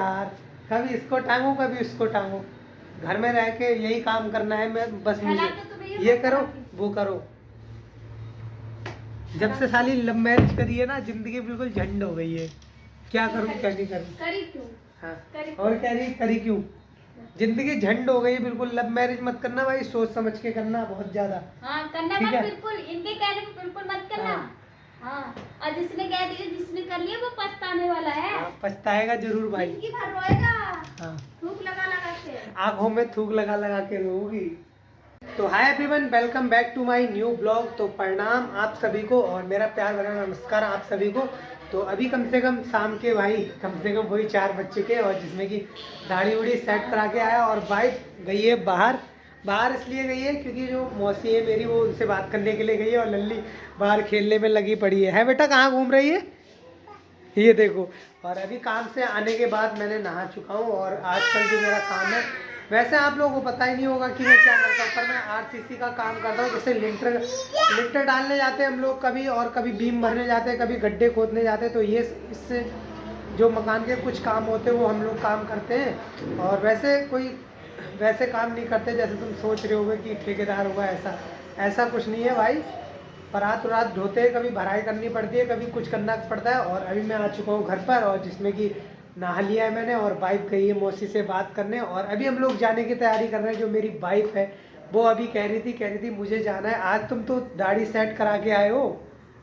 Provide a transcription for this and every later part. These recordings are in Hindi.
यार, कभी इसको टांगो कभी उसको टांगो। घर में रह के यही काम करना है, मैं बस मुझे ये करो वो करो। जब से साली लव मैरिज करी है ना, जिंदगी बिल्कुल झंड हो गई है। क्या करूं क्या नहीं करूं। करी क्यों? हाँ, और क्या नहीं करी क्यों, जिंदगी झंड हो गई बिल्कुल। लव मैरिज मत करना भाई, सोच समझ के करना बहुत ज्यादा। हाँ, करना ठीक मत, है? बिल्कुल इनके कहने पे बिल्कुल मत करना। हाँ, और जिसने कह दिया, जिसने कर लिया वो पछताने वाला है। पछताएगा जरूर भाई। जिंदगी भर रोएगा। हाँ, थूक लगा लगा के, आंखों में थूक लगा लगा के रोगी। तो hi everyone, welcome back to my new blog. तो प्रणाम आप सभी को और मेरा प्यार भरा नमस्कार आप सभी को। तो अभी कम से कम शाम के भाई कम से कम वही 4 बज चुके, और जिसमें कि दाढ़ी उड़ी सेट करा के आया, और वाइफ गई है बाहर। बाहर इसलिए गई है क्योंकि जो मौसी है मेरी, वो उनसे बात करने के लिए गई है, और लल्ली बाहर खेलने में लगी पड़ी है बेटा? कहाँ घूम रही है ये देखो। और अभी काम से आने के बाद मैंने नहा चुका हूँ, और आजकल जो मेरा काम है, वैसे आप लोगों को पता ही नहीं होगा कि मैं क्या करता हूँ, पर मैं आरसीसी का काम करता हूँ। जैसे लिंटर डालने जाते हैं हम लोग कभी, और कभी बीम भरने जाते हैं, कभी गड्ढे खोदने जाते हैं। तो ये इससे जो मकान के कुछ काम होते हैं वो हम लोग काम करते हैं। और वैसे काम नहीं करते जैसे तुम सोच रहे होगे कि ठेकेदार होगा, ऐसा कुछ नहीं है भाई। परात उरात धोते हैं, कभी भराई करनी पड़ती है, कभी कुछ करना पड़ता है। और अभी मैं आ चुका हूँ घर पर, और जिसमें कि नहा लिया है मैंने, और वाइफ गई है मौसी से बात करने। और अभी हम लोग जाने की तैयारी कर रहे हैं। जो मेरी वाइफ है वो अभी कह रही थी मुझे जाना है आज। तुम तो दाढ़ी सेट करा के आए हो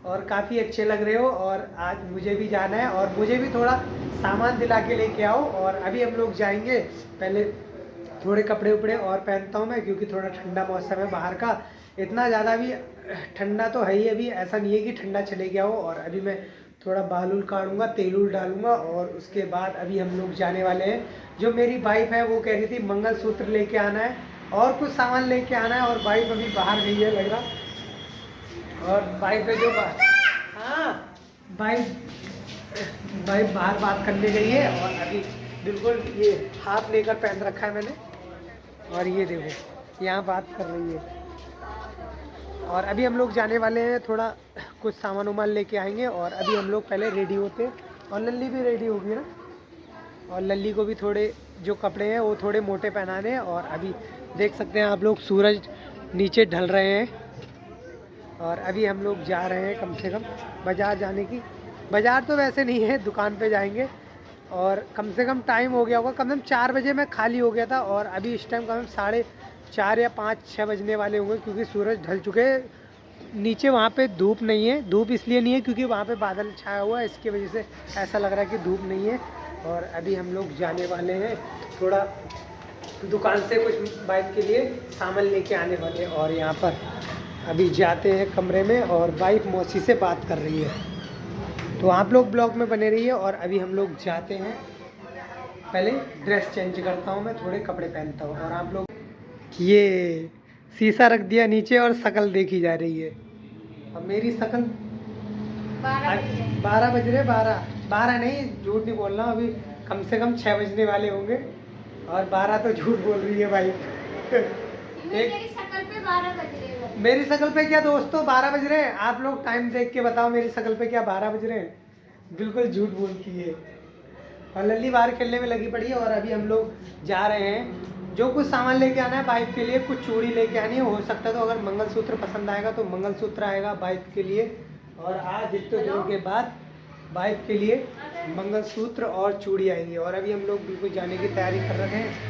और काफ़ी अच्छे लग रहे हो, और आज मुझे भी जाना है, और मुझे भी थोड़ा सामान दिला के लेके आओ। और अभी हम लोग जाएंगे, पहले थोड़े कपड़े उपड़े और पहनता हूँ मैं, क्योंकि थोड़ा ठंडा मौसम है बाहर का। इतना ज़्यादा भी ठंडा तो है ही, अभी ऐसा नहीं है कि ठंडा चले गया हो। और अभी मैं थोड़ा बाल उल काटूंगा, तेल उल डालूंगा, और उसके बाद अभी हम लोग जाने वाले हैं। जो मेरी वाइफ है वो कह रही थी मंगलसूत्र लेके आना है और कुछ सामान लेके आना है, और वाइफ अभी बाहर गई है लग रहा। और वाइफ है जो हाँ, वाइफ बाहर बात करने गई है। और अभी बिल्कुल ये हाथ लेकर पहन रखा है मैंने, और ये देखो यहाँ बात कर रही है। और अभी हम लोग जाने वाले हैं, थोड़ा कुछ सामान उमान लेके आएंगे। और अभी हम लोग पहले रेडी होते हैं, और लल्ली भी रेडी होगी ना, और लल्ली को भी थोड़े जो कपड़े हैं वो थोड़े मोटे पहनाने हैं। और अभी देख सकते हैं आप लोग, सूरज नीचे ढल रहे हैं, और अभी हम लोग जा रहे हैं कम से कम बाज़ार जाने की। बाज़ार तो वैसे नहीं है, दुकान पे जाएंगे। और कम से कम टाइम हो गया होगा, कम से कम 4 बजे मैं खाली हो गया था, और अभी इस टाइम कम से कम 4:30 या 5-6 बजने वाले होंगे, क्योंकि सूरज ढल चुके हैं। नीचे वहाँ पे धूप नहीं है, धूप इसलिए नहीं है क्योंकि वहाँ पे बादल छाया हुआ है, इसकी वजह से ऐसा लग रहा है कि धूप नहीं है। और अभी हम लोग जाने वाले हैं, थोड़ा दुकान से कुछ बाइक के लिए सामान लेके आने वाले हैं। और यहाँ पर अभी जाते हैं कमरे में, और वाइफ मौसी से बात कर रही है। तो आप लोग ब्लॉग में बने रहिए। और अभी हम लोग जाते हैं, पहले ड्रेस चेंज करता हूँ मैं, थोड़े कपड़े पहनता हूँ। और आप लोग, ये शीशा रख दिया नीचे और शक्ल देखी जा रही है। अब मेरी शक्ल 12 बज रहे, 12 नहीं, झूठ नहीं बोल रहा हूँ, अभी कम से कम 6 बजने वाले होंगे, और 12 तो झूठ बोल रही है भाई। मेरी शक्ल पे 12 बज रहे हैं। मेरी शक्ल पे क्या दोस्तों 12 बज रहे हैं? आप लोग टाइम देख के बताओ, मेरी शक्ल पे क्या 12 बज रहे हैं? बिल्कुल झूठ बोलती है। और लल्ली बाहर खेलने में लगी पड़ी है। और अभी हम लोग जा रहे हैं, जो कुछ सामान लेके आना है वाइफ के लिए, कुछ चूड़ी लेके आनी है, हो सकता है तो अगर मंगलसूत्र पसंद आएगा तो मंगलसूत्र आएगा वाइफ के लिए। और आज इतने दिनों के बाद वाइफ के लिए मंगलसूत्र और चूड़ी आएंगी। और अभी हम लोग बिल्कुल जाने की तैयारी कर रहे हैं।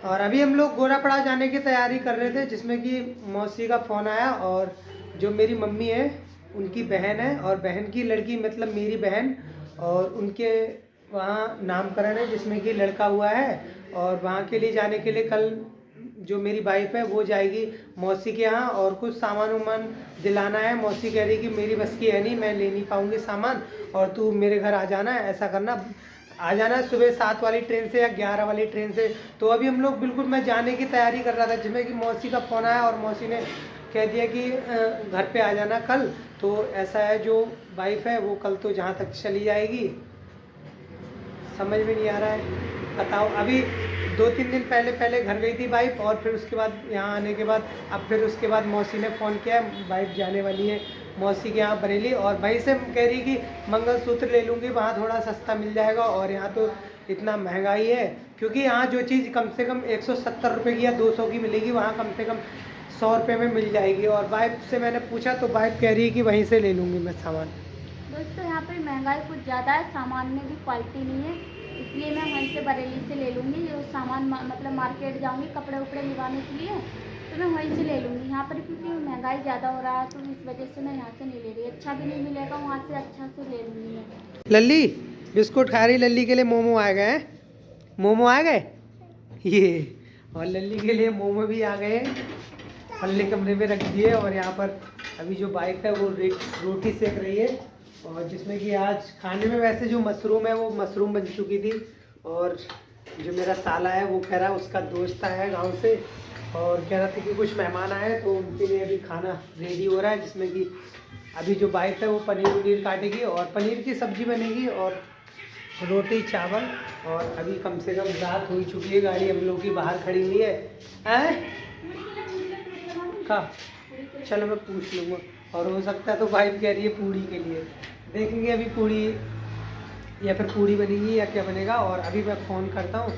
और अभी हम लोग गोरापड़ा जाने की तैयारी कर रहे थे, जिसमें कि मौसी का फ़ोन आया, और जो मेरी मम्मी है उनकी बहन है, और बहन की लड़की मतलब मेरी बहन, और उनके वहाँ नामकरण है जिसमें कि लड़का हुआ है। और वहाँ के लिए जाने के लिए कल जो मेरी वाइफ है वो जाएगी मौसी के यहाँ, और कुछ सामान वामान दिलाना है। मौसी कह रही कि मेरी बस की है नहीं, मैं ले नहीं पाऊँगी सामान, और तू मेरे घर आ जाना है, ऐसा करना, आ जाना सुबह 7 वाली ट्रेन से या 11 वाली ट्रेन से। तो अभी हम लोग बिल्कुल, मैं जाने की तैयारी कर रहा था, जिसमें कि मौसी का फ़ोन आया, और मौसी ने कह दिया कि घर पे आ जाना कल। तो ऐसा है, जो वाइफ है वो कल तो जहाँ तक चली जाएगी, समझ में नहीं आ रहा है, बताओ। अभी 2-3 दिन पहले घर गई थी वाइफ, और फिर उसके बाद यहाँ आने के बाद, अब फिर उसके बाद मौसी ने फ़ोन किया, वाइफ जाने वाली है मौसी के यहाँ बरेली, और वहीं से कह रही कि मंगलसूत्र ले लूँगी, वहाँ थोड़ा सस्ता मिल जाएगा, और यहाँ तो इतना महंगाई है, क्योंकि यहाँ जो चीज़ कम से कम 170 रुपये की या 200 की मिलेगी, वहाँ कम से कम 100 रुपये में मिल जाएगी। और वाइफ से मैंने पूछा तो वाइफ कह रही है कि वहीं से ले लूँगी मैं सामान। दोस्तों यहाँ पर महंगाई कुछ ज़्यादा है, सामान में भी क्वालिटी नहीं है, इसलिए मैं वहीं से बरेली से ले लूँगी। जो सामान मतलब मार्केट जाऊँगी कपड़े उपड़े लगाने के लिए तो मैं वहीं से ले लूँगी। यहाँ पर क्योंकि महंगाई ज़्यादा हो रहा है तो इस वजह से मैं यहाँ से नहीं ले रही। अच्छा भी नहीं मिलेगा, वहाँ से अच्छा से ले लूँगी मैं। लल्ली बिस्कुट खा रही, लल्ली के लिए मोमो आ गए हैं। मोमो आ गए ये, और लल्ली के लिए मोमो भी आ गए, पल्ले कमरे में रख दिए। और यहाँ पर अभी जो बाइक है वो रोटी सेक रही है, और जिसमें कि आज खाने में वैसे जो मशरूम है वो मशरूम बन चुकी थी। और जो मेरा साला है वो कह रहा है उसका दोस्त आया है गाँव से, और कह रहा था कि कुछ मेहमान आए तो उनके लिए अभी खाना रेडी हो रहा है, जिसमें कि अभी जो बाइक है वो पनीर वनीर काटेगी और पनीर की सब्ज़ी बनेगी और रोटी चावल। और अभी कम से कम रात हो ही चुकी है, गाड़ी हम लोग की बाहर खड़ी हुई है। का चलो मैं पूछ लूँगा, और हो सकता है तो वाइफ कह रही है पूड़ी के लिए, देखेंगे अभी पूड़ी या फिर पूड़ी बनेगी या क्या बनेगा। और अभी मैं फ़ोन करता हूँ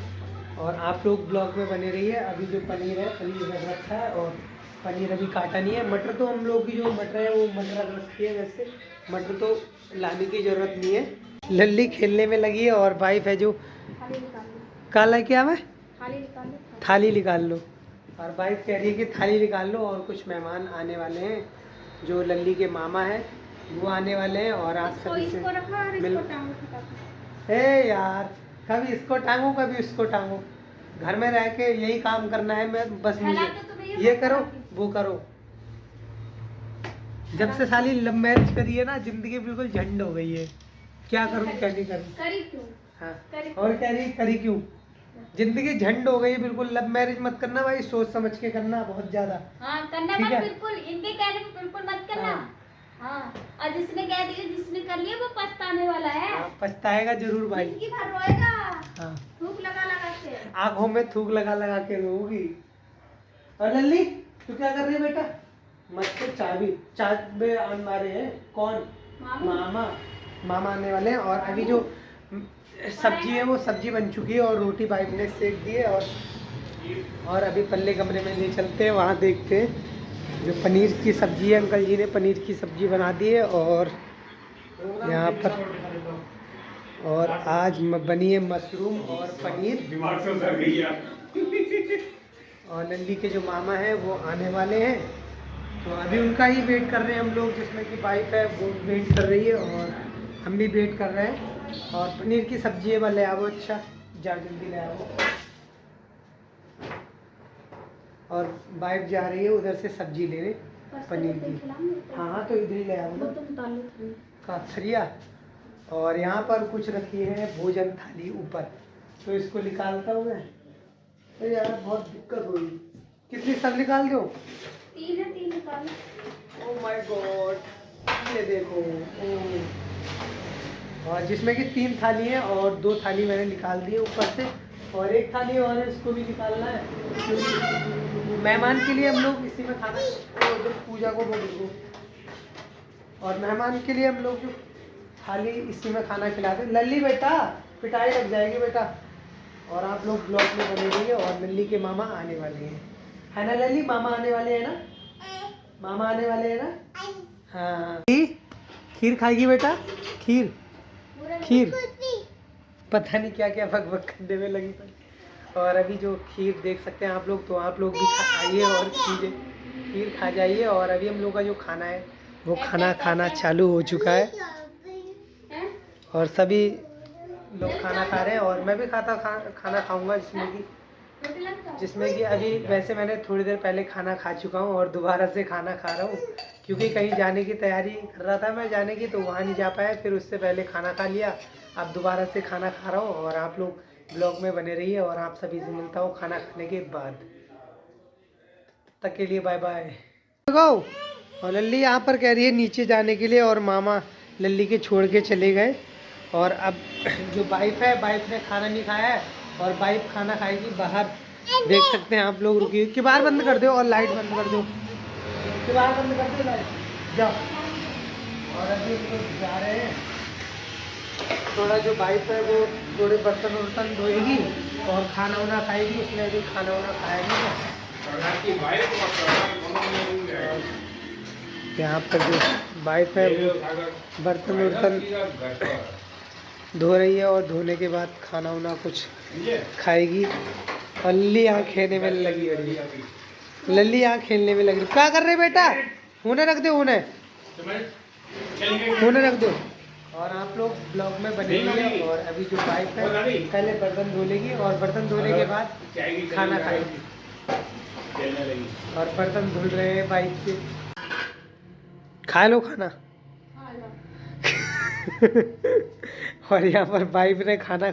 और आप लोग ब्लॉग में बने रहिए। अभी जो पनीर है पनीर रख रखा है, और पनीर अभी काटा नहीं है। मटर तो हम लोग की जो मटर है वो मटर रख रखी है, वैसे मटर तो लाने की ज़रूरत नहीं है। लल्ली खेलने में लगी है और वाइफ है जो काला क्या मैं थाली निकाल लो, और वाइफ कह रही है कि थाली निकाल लो। और कुछ मेहमान आने वाले हैं, जो लल्ली के मामा हैं वो आने वाले हैं, और आज सभी से मिल। हे यार, कभी इसको टांगो कभी उसको टांगो, घर में रह के यही काम करना है। मैं बस मुझे ये करो वो करो। जब से साली लव मैरिज करी है ना, जिंदगी बिल्कुल झंड हो गई है। क्या करूँ क्या नहीं करूँ। करी क्यों? हाँ, और कह रही करी क्यों, जिंदगी झंड हो गई है बिल्कुल। लव मैरिज मत करना भाई, सोच समझ के करना बहुत ज्यादा। हाँ करना ठीक मत, है? बिल्कुल इनके कहने पे बिल्कुल मत करना। हाँ, और जिसने कह दिया जिसने कर लिया वो पछताने वाला है। पछताएगा जरूर भाई, जिंदगी भर रोएगा। हाँ, थूक लगा लगा के आंखों में थूक लगा लगा के रोगी। और लल्ली तू क्या कर रही है बेटा? मत तो चाबी में आन मारे हैं। कौन? मामा मामा आने वाले हैं। और अभी जो सब्जी है वो सब्जी बन चुकी है, और रोटी वाइफ ने सेक दी है। और अभी पल्ले कमरे में ले चलते हैं, वहाँ देखते हैं जो पनीर की सब्जी है। अंकल जी ने पनीर की सब्जी बना दी है, और यहाँ पर और आज बनी है मशरूम और पनीर। दिमाग से उतर गई यार। और लल्ली के जो मामा हैं वो आने वाले हैं, तो अभी उनका ही वेट कर रहे हैं हम लोग, जिसमें कि वाइफ है वो वेट कर रही है और हम भी वेट कर रहे हैं। और पनीर की सब्जी है, वह ले आओ। अच्छा जा जल्दी ले आओ। और वाइफ जा रही है उधर से सब्जी लेने पनीर की। हाँ तो इधर ही ले आओ ना का थरिया। और यहाँ पर कुछ रखी है भोजन थाली ऊपर, तो इसको निकालता हूँ मैं। अरे यार बहुत दिक्कत हुई, कितनी सब निकाल दो? तीन निकालो। ओह माय गॉड, ये देखो। और जिसमें कि 3 थाली है, और 2 थाली मैंने निकाल दी है ऊपर से, और 1 थाली और है, इसको भी निकालना है क्योंकि मेहमान के लिए हम लोग इसी में खाना जो पूजा को बोल दो। और मेहमान के लिए हम लोग जो थाली इसी में खाना खिलाते। लल्ली बेटा पिटाई लग जाएगी बेटा। और आप लोग ब्लॉग में बने रहिए। और लल्ली के मामा आने वाले हैं, है ना लल्ली? मामा आने वाले हैं ना? मामा आने वाले हैं ना? हाँ। खीर खाएगी बेटा? खीर पता नहीं क्या क्या बक बक करने में लगी पड़ी। और अभी जो खीर देख सकते हैं आप लोग, तो आप लोग भी आइए और खीर खा जाइए। और अभी हम लोग का जो खाना है वो खाना चालू हो चुका है, और सभी लोग खाना खा रहे हैं, और मैं भी खाना खाऊंगा, जिसमें कि अभी वैसे मैंने थोड़ी देर पहले खाना खा चुका हूँ और दोबारा से खाना खा रहा हूँ, क्योंकि कहीं जाने की तैयारी कर रहा था मैं जाने की, तो वहाँ नहीं जा पाया, फिर उससे पहले खाना खा लिया। अब दोबारा से खाना खा रहा हूँ। और आप लोग ब्लॉग में बने रहिए, और आप सभी से मिलता हूँ खाना खाने के बाद। तब तक के लिए बाय बाय। और लल्ली यहाँ पर कह रही है नीचे जाने के लिए, और मामा लल्ली के छोड़ के चले गए। और अब जो वाइफ है, वाइफ ने खाना नहीं खाया है, और वाइफ खाना खाएगी बाहर, देख सकते हैं आप लोग। रुकिए, किबार बंद कर दो और लाइट बंद कर दो, किबार बंद कर दो, लाइट जाओ। और अभी हम लोग जा रहे हैं थोड़ा जो वाइफ है वो थोड़े बर्तन वर्तन धोएगी और खाना वाना खाएगी। उसने अभी खाना वाना खाया नहीं है। यहाँ पर जो वाइफ है वो बर्तन वर्तन धो रही है और धोने के बाद खाना वाना कुछ खाएगी। और लल्ली यहाँ खेलने में लगी हुई है। लल्ली यहाँ खेलने में लगी। क्या कर रहे बेटा? होने रख दो, होने रख दो। और आप लोग ब्लॉग में बनेंगे। और अभी जो वाइफ है पहले बर्तन धो लेगी और बर्तन धोने के बाद खाना खाएगी। और बर्तन धुल रहे हैं वाइफ के। खा लो खाना। और यहाँ पर वाइफ ने खाना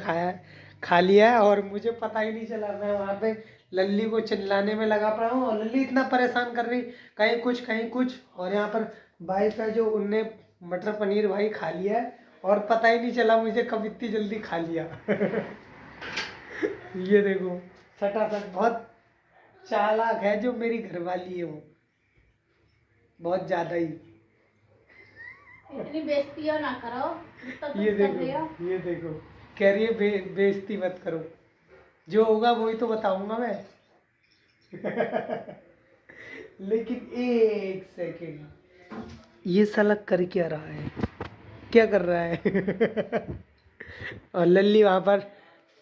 खा लिया है और मुझे पता ही नहीं चला। मैं वहाँ पे लल्ली को चिल्लाने में लगा पड़ा हूँ और लल्ली इतना परेशान कर रही, कहीं कुछ कहीं कुछ। और यहाँ पर वाइफ है जो उनने मटर पनीर भाई खा लिया है और पता ही नहीं चला मुझे कब इतनी जल्दी खा लिया। ये देखो सटासट। बहुत चालाक है जो मेरी घरवाली है, वो बहुत ज़्यादा ही। इतनी बेइज्जती ना करो। ये देखो कह रही है बेइज्जती मत करो। जो होगा वही तो बताऊंगा मैं। लेकिन एक सेकंड, ये साला कर क्या रहा है? क्या कर रहा है? और लल्ली वहाँ पर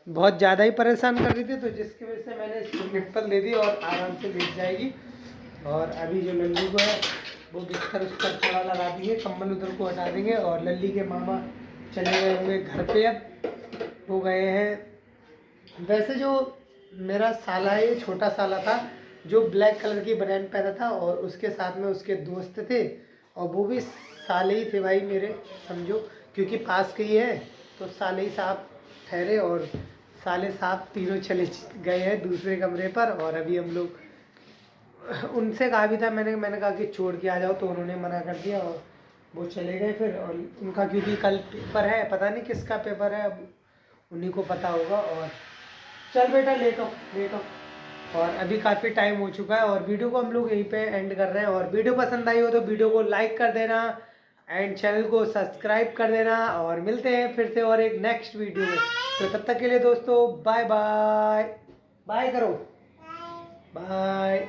बहुत ज़्यादा ही परेशान कर रही थी, तो जिसकी वजह से मैंने इसको निप्पल दे दी और आराम से लेट जाएगी। और अभी जो लल्ली को है वो बिस्तर उस पर थोड़ा लगा दिए, कंबल उधर को हटा देंगे। और लल्ली के मामा चले गए हुए घर पे। अब वो गए हैं। वैसे जो मेरा साला है, ये छोटा साला था जो ब्लैक कलर की बनियान पहना था और उसके साथ में उसके दोस्त थे। और वो भी साले ही थे भाई मेरे, समझो, क्योंकि पास के ही है तो साले ही साहब ठहरे। और साले साहब तीनों चले गए हैं दूसरे कमरे पर। और अभी हम लोग उनसे कहा भी था, मैंने कहा कि छोड़ के आ जाओ, तो उन्होंने मना कर दिया और वो चले गए फिर। और उनका क्योंकि कल पेपर है, पता नहीं किसका पेपर है, अब उन्हीं को पता होगा। और चल बेटा लेटो लेटो। और अभी काफ़ी टाइम हो चुका है और वीडियो को हम लोग यहीं पे एंड कर रहे हैं। और वीडियो पसंद आई हो तो वीडियो को लाइक कर देना एंड चैनल को सब्सक्राइब कर देना। और मिलते हैं फिर से और एक नेक्स्ट वीडियो में। तो तब तक के लिए दोस्तों बाय बाय। बाय करो, बाय।